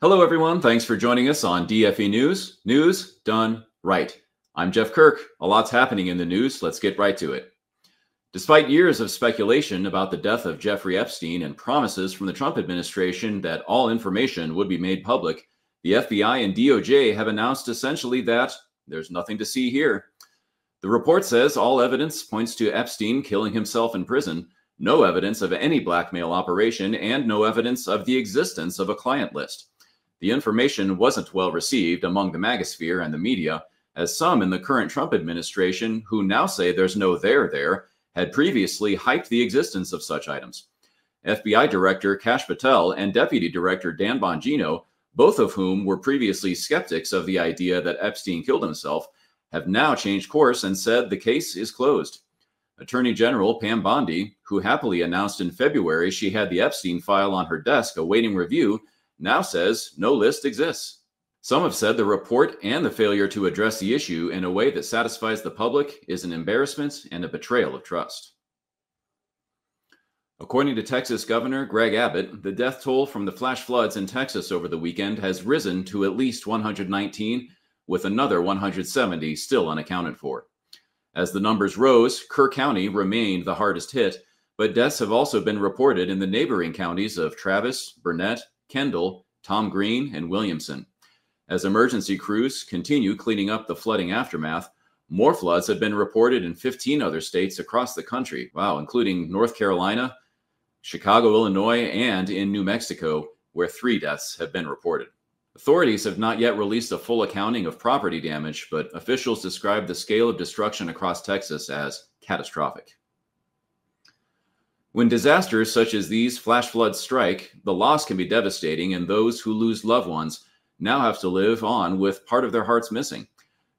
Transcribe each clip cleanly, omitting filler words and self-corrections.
Hello, everyone. Thanks for joining us on DFE News. News done right. I'm Jeff Kirk. A lot's happening in the news. Let's get right to it. Despite years of speculation about the death of Jeffrey Epstein and promises from the Trump administration that all information would be made public, the FBI and DOJ have announced essentially that there's nothing to see here. The report says all evidence points to Epstein killing himself in prison, no evidence of any blackmail operation, and no evidence of the existence of a client list. The information wasn't well received among the MAGA sphere and the media, as some in the current Trump administration, who now say there's no there, had previously hyped the existence of such items. FBI Director Kash Patel and Deputy Director Dan Bongino, both of whom were previously skeptics of the idea that Epstein killed himself, have now changed course and said the case is closed. Attorney General Pam Bondi, who happily announced in February she had the Epstein file on her desk awaiting review, now says no list exists. Some have said the report and the failure to address the issue in a way that satisfies the public is an embarrassment and a betrayal of trust. According to Texas Governor Greg Abbott, the death toll from the flash floods in Texas over the weekend has risen to at least 119, with another 170 still unaccounted for. As the numbers rose, Kirk County remained the hardest hit, but deaths have also been reported in the neighboring counties of Travis, Burnett, Kendall, Tom Green, and Williamson. As emergency crews continue cleaning up the flooding aftermath, more floods have been reported in 15 other states across the country, including North Carolina, Chicago, Illinois, and in New Mexico, where 3 deaths have been reported. Authorities have not yet released a full accounting of property damage, but officials describe the scale of destruction across Texas as catastrophic. When disasters such as these flash floods strike, the loss can be devastating, and those who lose loved ones now have to live on with part of their hearts missing.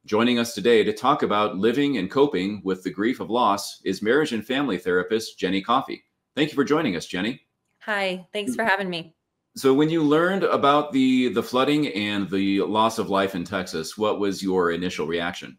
Joining us today to talk about living and coping with the grief of loss is marriage and family therapist Jenny Coffey. Thank you for joining us, Jenny. Hi, thanks for having me. So when you learned about the flooding and the loss of life in Texas, what was your initial reaction?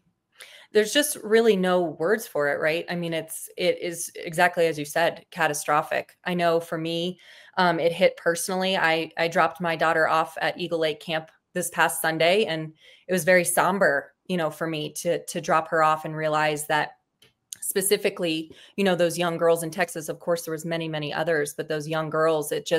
There's just really no words for it, right? I mean, it is exactly as you said, catastrophic. I know for me, it hit personally. I dropped my daughter off at Eagle Lake Camp this past Sunday, and it was very somber, for me to drop her off and realize that specifically, those young girls in Texas. Of course, there was many, many others, but those young girls, it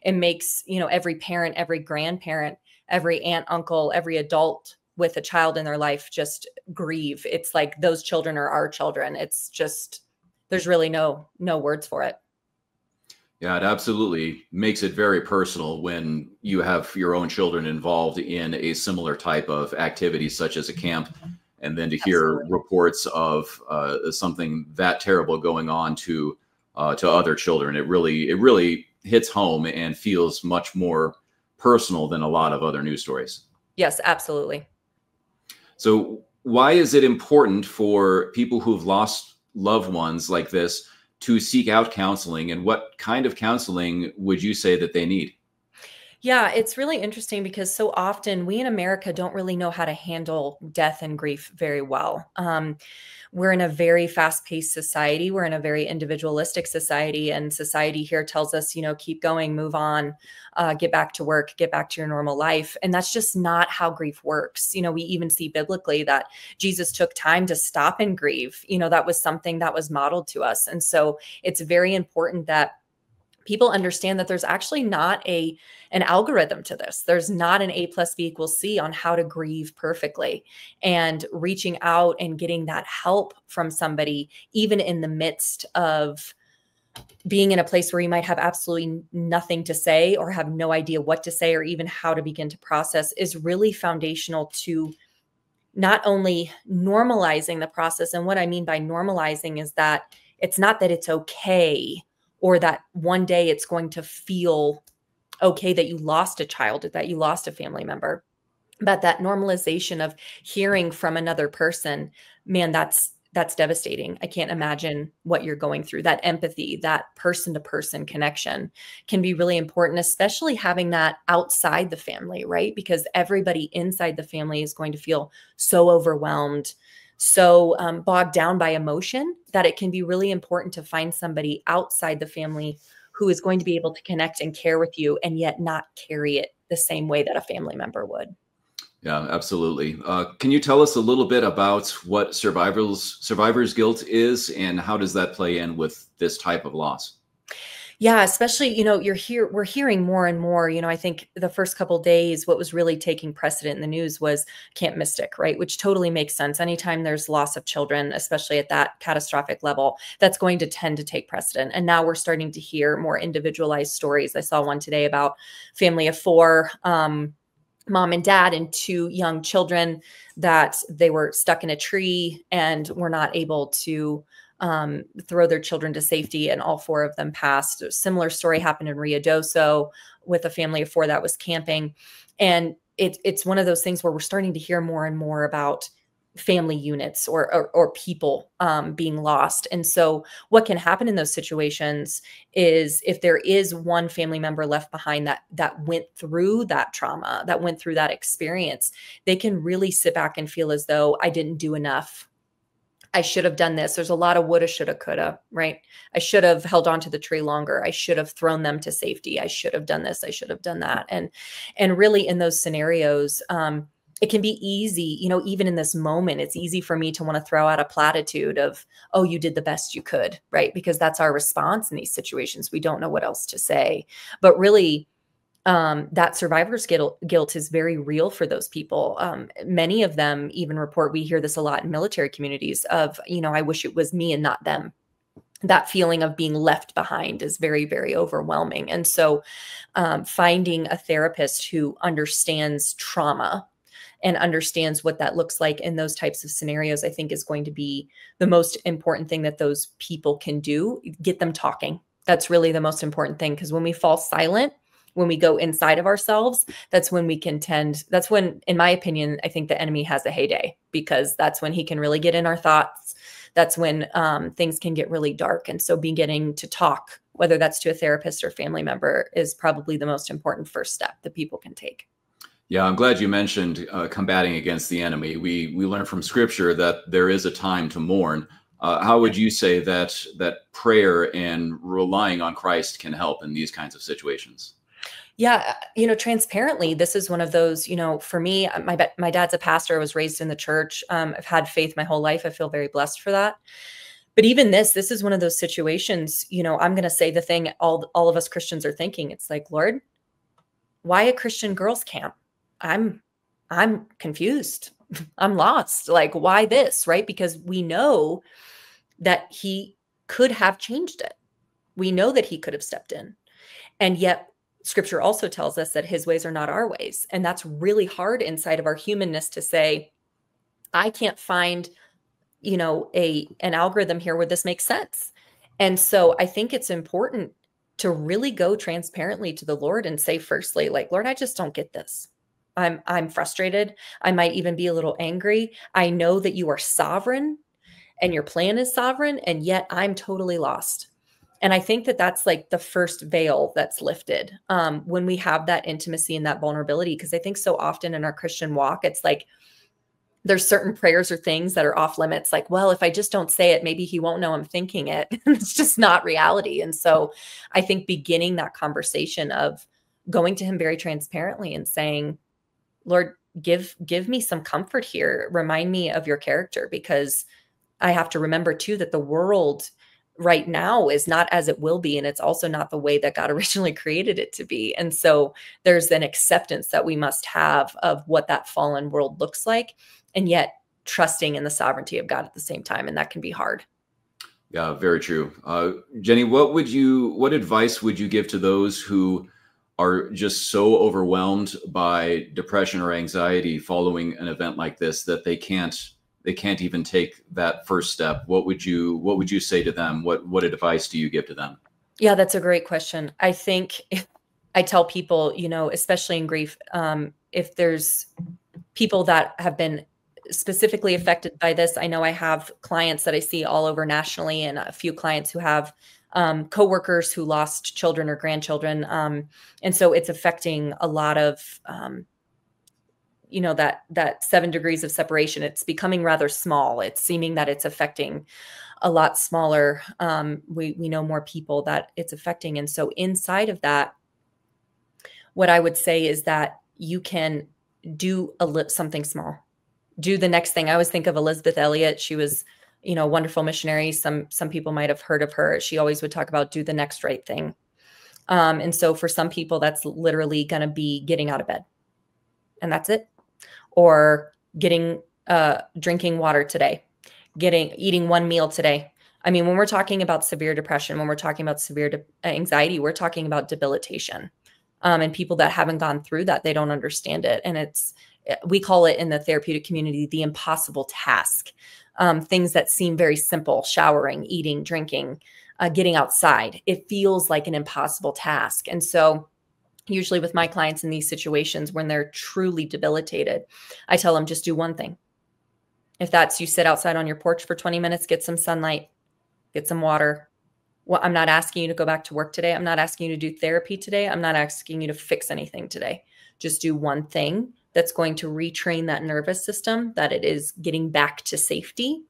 makes, every parent, every grandparent, every aunt, uncle, every adult with a child in their life just grieve. It's like those children are our children. It's just, there's really no words for it. Yeah, it absolutely makes it very personal when you have your own children involved in a similar type of activity, such as a camp, and then to hear reports of something that terrible going on to other children. It really hits home and feels much more personal than a lot of other news stories. Yes, absolutely. So why is it important for people who've lost loved ones like this to seek out counseling, and what kind of counseling would you say that they need? Yeah, it's really interesting because so often we in America don't really know how to handle death and grief very well. We're in a very fast-paced society. We're in a very individualistic society, and society here tells us, keep going, move on, get back to work, get back to your normal life. And that's just not how grief works. We even see biblically that Jesus took time to stop and grieve. That was something that was modeled to us. And so it's very important that people understand that there's actually not an algorithm to this. There's not an A+B=C on how to grieve perfectly, and reaching out and getting that help from somebody, even in the midst of being in a place where you might have absolutely nothing to say or have no idea what to say or even how to begin to process, is really foundational to not only normalizing the process. And what I mean by normalizing is that it's not that it's okay, or that one day it's going to feel okay that you lost a child, that you lost a family member. But that normalization of hearing from another person, man, that's devastating. I can't imagine what you're going through. That empathy, that person-to-person connection can be really important, especially having that outside the family, right? Because everybody inside the family is going to feel so overwhelmed, so bogged down by emotion, that it can be really important to find somebody outside the family who is going to be able to connect and care with you and yet not carry it the same way that a family member would. Yeah, absolutely. Can you tell us a little bit about what survivor's guilt is, and how does that play in with this type of loss? Yeah, especially, we're hearing more and more, I think the first couple days, what was really taking precedent in the news was Camp Mystic, right? Which totally makes sense. Anytime there's loss of children, especially at that catastrophic level, that's going to tend to take precedent. And now we're starting to hear more individualized stories. I saw one today about family of four, mom and dad and two young children, that they were stuck in a tree and were not able to throw their children to safety, and all four of them passed. A similar story happened in Rio Doso with a family of four that was camping. And it's one of those things where we're starting to hear more and more about family units or people being lost. And so what can happen in those situations is, if there is one family member left behind that went through that trauma, that went through that experience, they can really sit back and feel as though, I didn't do enough. I should have done this. There's a lot of woulda, shoulda, coulda, right? I should have held on to the tree longer. I should have thrown them to safety. I should have done this. I should have done that. And really in those scenarios, it can be easy, even in this moment, it's easy for me to want to throw out a platitude of, oh, you did the best you could, right? Because that's our response in these situations. We don't know what else to say. But really, that survivor's guilt is very real for those people. Many of them even report, we hear this a lot in military communities, of, I wish it was me and not them. That feeling of being left behind is very, very overwhelming. And so finding a therapist who understands trauma and understands what that looks like in those types of scenarios, I think is going to be the most important thing that those people can do. Get them talking. That's really the most important thing, because when we fall silent, when we go inside of ourselves, that's when that's when, in my opinion, I think the enemy has a heyday, because that's when he can really get in our thoughts. That's when things can get really dark. And so beginning to talk, whether that's to a therapist or family member, is probably the most important first step that people can take. Yeah, I'm glad you mentioned combating against the enemy. We learn from scripture that there is a time to mourn. How would you say that prayer and relying on Christ can help in these kinds of situations? Yeah, transparently, this is one of those, for me, my dad's a pastor. I was raised in the church. I've had faith my whole life. I feel very blessed for that. But even this is one of those situations, I'm going to say the thing all of us Christians are thinking. It's like, Lord, why a Christian girls camp? I'm confused. I'm lost. Like, why this, right? Because we know that he could have changed it. We know that he could have stepped in. And yet scripture also tells us that his ways are not our ways. And that's really hard inside of our humanness to say, I can't find, an algorithm here where this makes sense. And so I think it's important to really go transparently to the Lord and say, firstly, like, Lord, I just don't get this. I'm frustrated. I might even be a little angry. I know that you are sovereign and your plan is sovereign, and yet I'm totally lost. And I think that that's like the first veil that's lifted when we have that intimacy and that vulnerability. Because I think so often in our Christian walk, it's like there's certain prayers or things that are off limits. Like, well, if I just don't say it, maybe he won't know I'm thinking it. It's just not reality. And so I think beginning that conversation of going to him very transparently and saying, Lord, give me some comfort here. Remind me of your character, because I have to remember too that the world right now is not as it will be. And it's also not the way that God originally created it to be. And so there's an acceptance that we must have of what that fallen world looks like, and yet trusting in the sovereignty of God at the same time. And that can be hard. Yeah, very true. Jenny, what advice would you give to those who are just so overwhelmed by depression or anxiety following an event like this that they can't even take that first step? What would you say to them? What advice do you give to them? Yeah, that's a great question. I think I tell people, especially in grief, if there's people that have been specifically affected by this, I know I have clients that I see all over nationally, and a few clients who have coworkers who lost children or grandchildren. And so it's affecting a lot of, that 7 degrees of separation. It's becoming rather small. It's seeming that it's affecting a lot smaller. We know more people that it's affecting. And so inside of that, what I would say is that you can do something small. Do the next thing. I always think of Elizabeth Elliot. She was, a wonderful missionary. Some people might have heard of her. She always would talk about do the next right thing. And so for some people, that's literally going to be getting out of bed, and that's it. Or drinking water today, eating one meal today. I mean, when we're talking about severe depression, when we're talking about severe anxiety, we're talking about debilitation. And people that haven't gone through that, they don't understand it. And we call it in the therapeutic community, the impossible task. Things that seem very simple: showering, eating, drinking, getting outside. It feels like an impossible task. And so usually with my clients in these situations, when they're truly debilitated, I tell them, just do one thing. If that's you sit outside on your porch for 20 minutes, get some sunlight, get some water. Well, I'm not asking you to go back to work today. I'm not asking you to do therapy today. I'm not asking you to fix anything today. Just do one thing that's going to retrain that nervous system, that it is getting back to safety.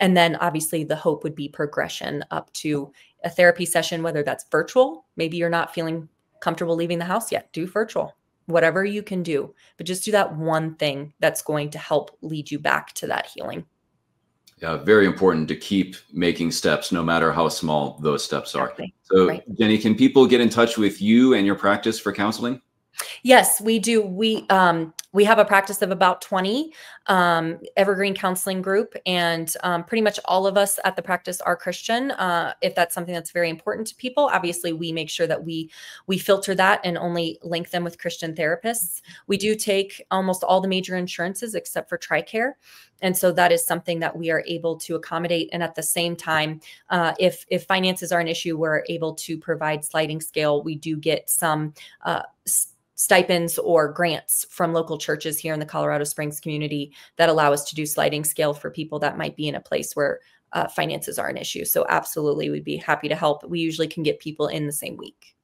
And then obviously the hope would be progression up to a therapy session, whether that's virtual. Maybe you're not feeling comfortable leaving the house yet. Do virtual, whatever you can do, but just do that one thing that's going to help lead you back to that healing. Yeah, very important to keep making steps, no matter how small those steps are. Exactly. So, Right. Jenny, can people get in touch with you and your practice for counseling? Yes, we do. We have a practice of about 20 evergreen counseling group, and pretty much all of us at the practice are Christian. If that's something that's very important to people, obviously we make sure that we filter that and only link them with Christian therapists. We do take almost all the major insurances except for TRICARE. And so that is something that we are able to accommodate. And at the same time, if finances are an issue, we're able to provide sliding scale. We do get some stipends or grants from local churches here in the Colorado Springs community that allow us to do sliding scale for people that might be in a place where finances are an issue. So absolutely, we'd be happy to help. We usually can get people in the same week.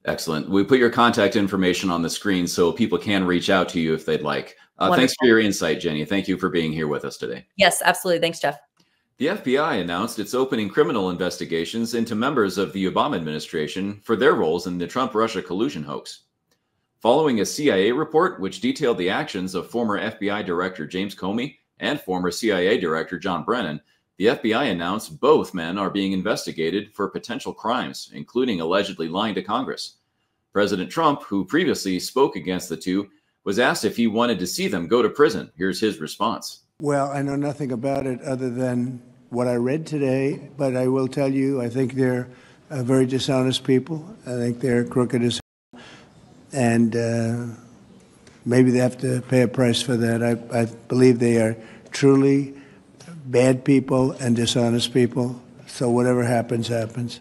Excellent. We put your contact information on the screen so people can reach out to you if they'd like. Thanks for your insight, Jenny. Thank you for being here with us today. Yes, absolutely. Thanks, Jeff. The FBI announced it's opening criminal investigations into members of the Obama administration for their roles in the Trump-Russia collusion hoax. Following a CIA report which detailed the actions of former FBI Director James Comey and former CIA Director John Brennan, the FBI announced both men are being investigated for potential crimes, including allegedly lying to Congress. President Trump, who previously spoke against the two, was asked if he wanted to see them go to prison. Here's his response. Well, I know nothing about it other than what I read today, but I will tell you, I think they're very dishonest people. I think they're crooked as hell. And maybe they have to pay a price for that. I believe they are truly bad people and dishonest people. So whatever happens, happens.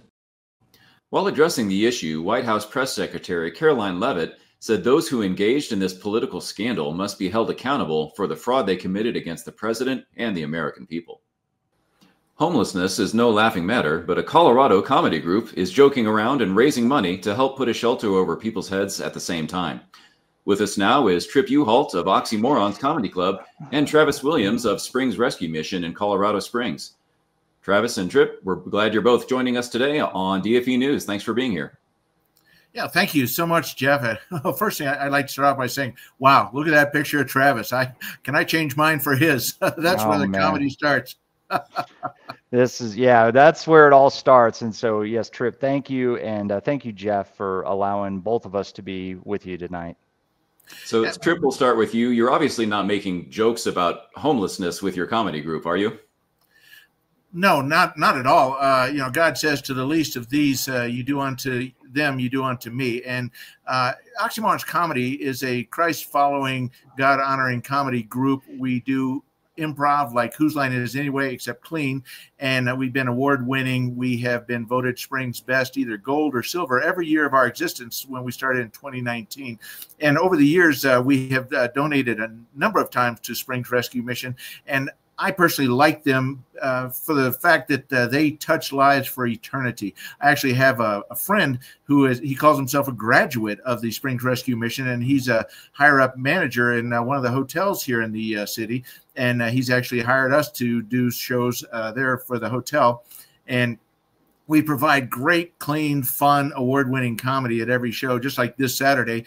While addressing the issue, White House Press Secretary Caroline Leavitt said those who engaged in this political scandal must be held accountable for the fraud they committed against the president and the American people. Homelessness is no laughing matter, but a Colorado comedy group is joking around and raising money to help put a shelter over people's heads at the same time. With us now is Trip Uhalt of Oxymorons Comedy Club and Travis Williams of Springs Rescue Mission in Colorado Springs. Travis and Trip, we're glad you're both joining us today on DFE News. Thanks for being here. Yeah, thank you so much, Jeff. First thing, I'd like to start off by saying, wow, look at that picture of Travis. Can I change mine for his? That's where the comedy starts. That's where it all starts. And so, yes, Trip, thank you. And thank you, Jeff, for allowing both of us to be with you tonight. So, Trip, we'll start with you. You're obviously not making jokes about homelessness with your comedy group, are you? No, not at all. God says to the least of these, you do unto them, you do unto me. And Oxymorons Comedy is a Christ-following, God-honoring comedy group. We do improv like Whose Line Is Anyway, except clean. And we've been award-winning. We have been voted Springs Best, either gold or silver, every year of our existence when we started in 2019. And over the years, we have donated a number of times to Springs Rescue Mission. And I personally like them for the fact that they touch lives for eternity. I actually have a friend he calls himself a graduate of the Springs Rescue Mission, and he's a higher up manager in one of the hotels here in the city. And he's actually hired us to do shows there for the hotel. And we provide great, clean, fun, award-winning comedy at every show, just like this Saturday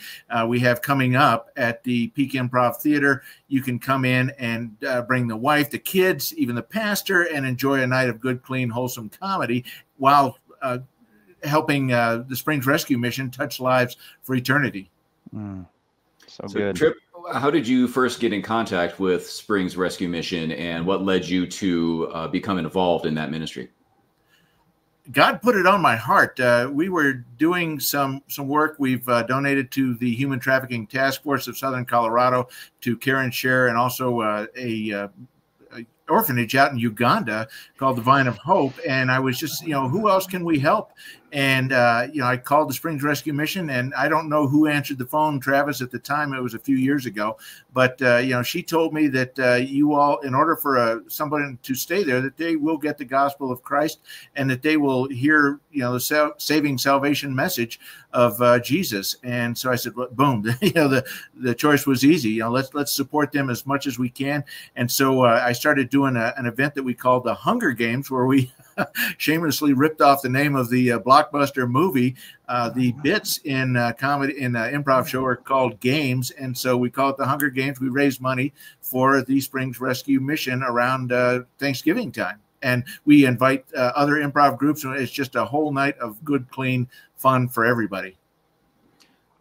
we have coming up at the Peak Improv Theater. You can come in and bring the wife, the kids, even the pastor, and enjoy a night of good, clean, wholesome comedy while helping the Springs Rescue Mission touch lives for eternity. So good. Trip, how did you first get in contact with Springs Rescue Mission, and what led you to become involved in that ministry? God put it on my heart. We were doing some work. We've donated to the Human Trafficking Task Force of Southern Colorado, to Care and Share, and also a orphanage out in Uganda called the Vine of Hope. And I was just, who else can we help? And, I called the Springs Rescue Mission, and I don't know who answered the phone, Travis, at the time. It was a few years ago. But, she told me that you all, in order for somebody to stay there, that they will get the gospel of Christ, and that they will hear, the saving salvation message of Jesus. And so I said, well, boom, the choice was easy. Let's support them as much as we can. And so I started doing an event that we called the Hunger Games, where we shamelessly ripped off the name of the blockbuster movie. The bits in comedy in improv show are called games, and so we call it the Hunger Games. We raise money for the Springs Rescue Mission around Thanksgiving time, and we invite other improv groups. And it's just a whole night of good, clean fun for everybody.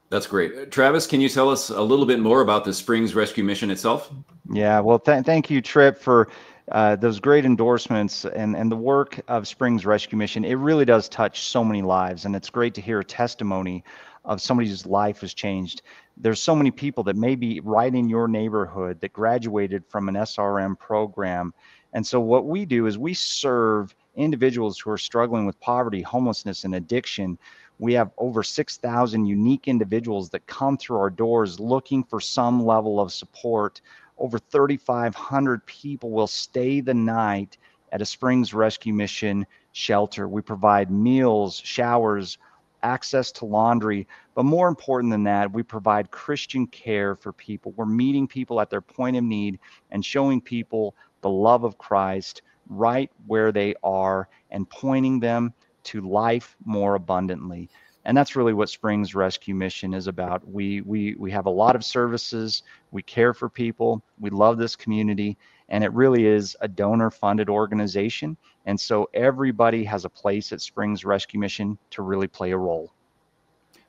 That's great. Travis, can you tell us a little bit more about the Springs Rescue Mission itself? Yeah, well, thank you, Trip, for those great endorsements and the work of Springs Rescue Mission. It really does touch so many lives, and it's great to hear a testimony of somebody whose life has changed. There's so many people that may be right in your neighborhood that graduated from an SRM program. And so what we do is we serve individuals who are struggling with poverty, homelessness, and addiction. We have over 6,000 unique individuals that come through our doors looking for some level of support. Over 3,500 people will stay the night at a Springs Rescue Mission shelter. We provide meals, showers, access to laundry, but more important than that, we provide Christian care for people. We're meeting people at their point of need and showing people the love of Christ right where they are and pointing them to life more abundantly. And that's really what Springs Rescue Mission is about. We have a lot of services. We care for people. We love this community. And it really is a donor-funded organization. And so everybody has a place at Springs Rescue Mission to really play a role.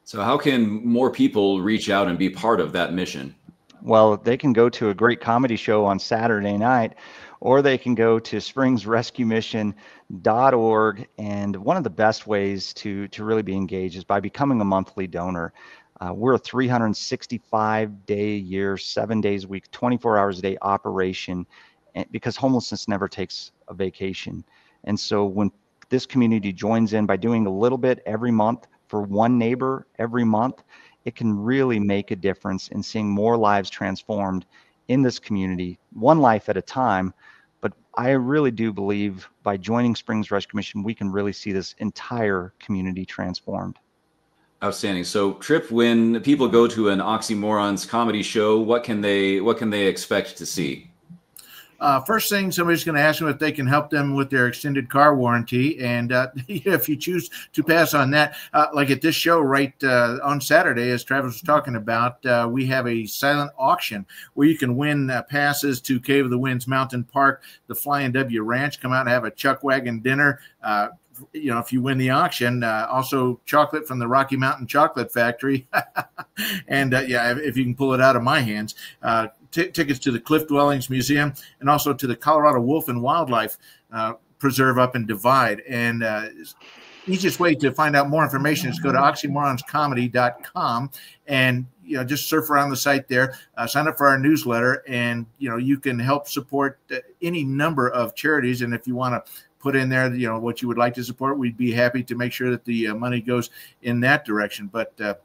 So how can more people reach out and be part of that mission? Well, they can go to a great comedy show on Saturday night, or they can go to springsrescuemission.org. And one of the best ways to really be engaged is by becoming a monthly donor. We're a 365-day-a-year, 7 days a week, 24 hours a day operation, because homelessness never takes a vacation. And so when this community joins in by doing a little bit every month for one neighbor every month, it can really make a difference in seeing more lives transformed in this community, one life at a time. But I really do believe by joining Springs Rescue Mission, we can really see this entire community transformed. Outstanding. So, Trip, when people go to an Oxymorons comedy show, what can they expect to see? First thing, somebody's going to ask them if they can help them with their extended car warranty. And if you choose to pass on that, like at this show right on Saturday, as Travis was talking about, we have a silent auction where you can win passes to Cave of the Winds Mountain Park, the Flying W Ranch, come out and have a chuck wagon dinner. If you win the auction, also chocolate from the Rocky Mountain Chocolate Factory. And if you can pull it out of my hands, tickets to the Cliff Dwellings Museum, and also to the Colorado Wolf and Wildlife Preserve up in Divide. And easiest way to find out more information is go to oxymoronscomedy.com and just surf around the site there, sign up for our newsletter, and you can help support any number of charities. And if you want to put in there what you would like to support, we'd be happy to make sure that the money goes in that direction. But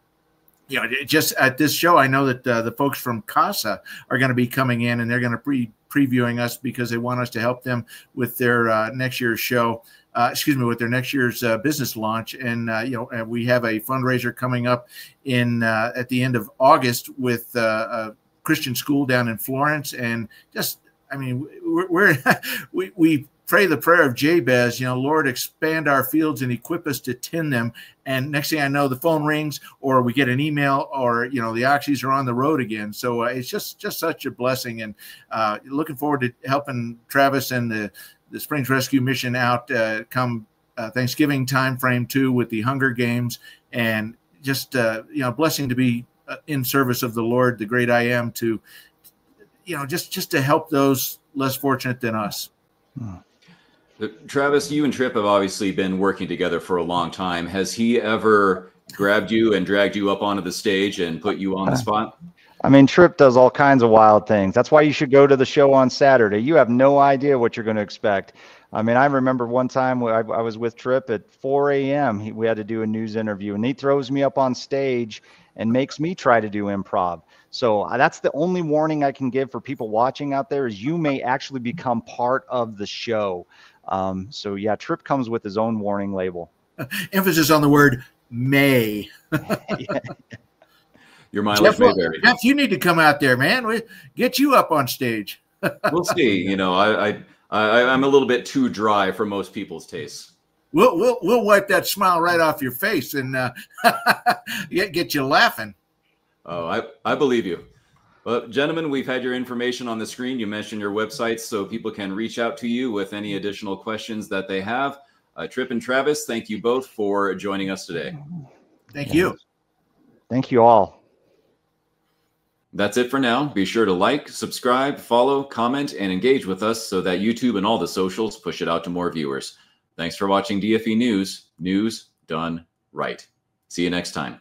just at this show, I know that the folks from CASA are going to be coming in, and they're going to be previewing us because they want us to help them with their next year's show. With their next year's business launch. And and we have a fundraiser coming up in at the end of August with a Christian school down in Florence. And we pray the prayer of Jabez, Lord, expand our fields and equip us to tend them. And next thing I know, the phone rings, or we get an email, or, the Oxys are on the road again. So it's just such a blessing. And looking forward to helping Travis and the Springs Rescue Mission out come Thanksgiving time frame too, with the Hunger Games, and just blessing to be in service of the Lord, the great I am, to just to help those less fortunate than us. Travis, you and Tripp have obviously been working together for a long time. Has he ever grabbed you and dragged you up onto the stage and put you on the spot? I mean, Tripp does all kinds of wild things. That's why you should go to the show on Saturday. You have no idea what you're going to expect. I mean, I remember one time I was with Tripp at 4 a.m. We had to do a news interview, and he throws me up on stage and makes me try to do improv. So that's the only warning I can give for people watching out there, is you may actually become part of the show. So yeah, Tripp comes with his own warning label. Emphasis on the word may. Your mileage may vary. Jeff, you need to come out there, man. We get you up on stage. We'll see. I'm a little bit too dry for most people's tastes. We'll wipe that smile right off your face and get you laughing. Oh, I believe you. Well, gentlemen, we've had your information on the screen. You mentioned your websites so people can reach out to you with any additional questions that they have. Tripp and Travis, thank you both for joining us today. Thank you. Thank you all. That's it for now. Be sure to like, subscribe, follow, comment, and engage with us so that YouTube and all the socials push it out to more viewers. Thanks for watching DFE News, news done right. See you next time.